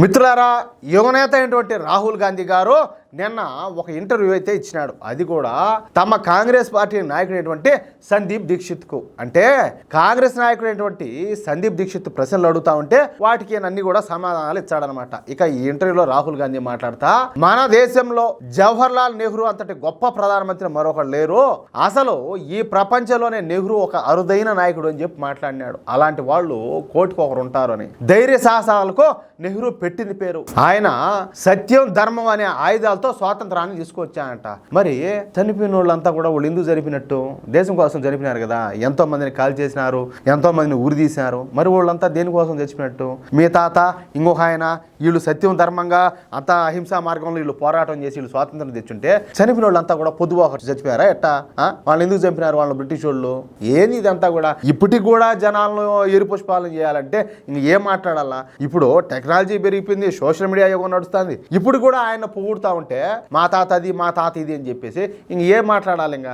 మిత్రులారా, యువనేత అయినటువంటి రాహుల్ గాంధీ గారు నిన్న ఒక ఇంటర్వ్యూ అయితే ఇచ్చినాడు. అది కూడా తమ కాంగ్రెస్ పార్టీ నాయకుడైనటువంటి సందీప్ దీక్షిత్కు. అంటే కాంగ్రెస్ నాయకుడైనటువంటి సందీప్ దీక్షిత్ ప్రశ్నలు అడుగుతా ఉంటే వాటికి అన్ని కూడా సమాధానాలు ఇచ్చాడనమాట. ఇక ఈ ఇంటర్వ్యూలో రాహుల్ గాంధీ మాట్లాడతా, మన దేశంలో జవహర్ లాల్ నెహ్రూ అంతటి గొప్ప ప్రధానమంత్రి మరొకరు లేరు, అసలు ఈ ప్రపంచంలోనే నెహ్రూ ఒక అరుదైన నాయకుడు అని చెప్పి మాట్లాడినాడు. అలాంటి వాళ్ళు కోటికి ఒకరు ఉంటారు అని. ధైర్య సాహసాలకు నెహ్రూ పెట్టింది పేరు. ఆయన సత్యం ధర్మం అనే ఆయుధాలతో స్వాతంత్రాన్ని తీసుకొచ్చానంట. మరి చనిపోయిన వాళ్ళంతా కూడా వాళ్ళు ఎందుకు జరిపినట్టు? దేశం కోసం జరిపినారు కదా. ఎంతో మందిని కాల్ చేసినారు, ఎంతో మందిని ఉరి తీసినారు. మరి వాళ్ళంతా దేనికోసం చచ్చిపోయినట్టు? మీ తాత ఇంకొక ఆయన వీళ్ళు సత్యం ధర్మంగా అంతా అహింసా మార్గంలో వీళ్ళు పోరాటం చేసి వీళ్ళు స్వాతంత్రం తెచ్చుంటే చనిపోయిన వాళ్ళంతా కూడా పొద్దుపోక చచ్చిపోయారా ఎట్టా? వాళ్ళు ఎందుకు చంపినారు వాళ్ళు బ్రిటిష్ వాళ్ళు? ఏంది ఇదంతా కూడా? ఇప్పటికి కూడా జనాలను ఎరుపుష్పాలను చేయాలంటే ఇంక ఏం మాట్లాడాలా? ఇప్పుడు టెక్నాలజీ పెరిగిపోయింది, సోషల్ మీడియా యుగం నడుస్తుంది. ఇప్పుడు కూడా ఆయన పొగుడుతూ ఉంటే మా తాత అది మా తాత ఇది అని చెప్పేసి ఇంక ఏం మాట్లాడాలి? ఇంకా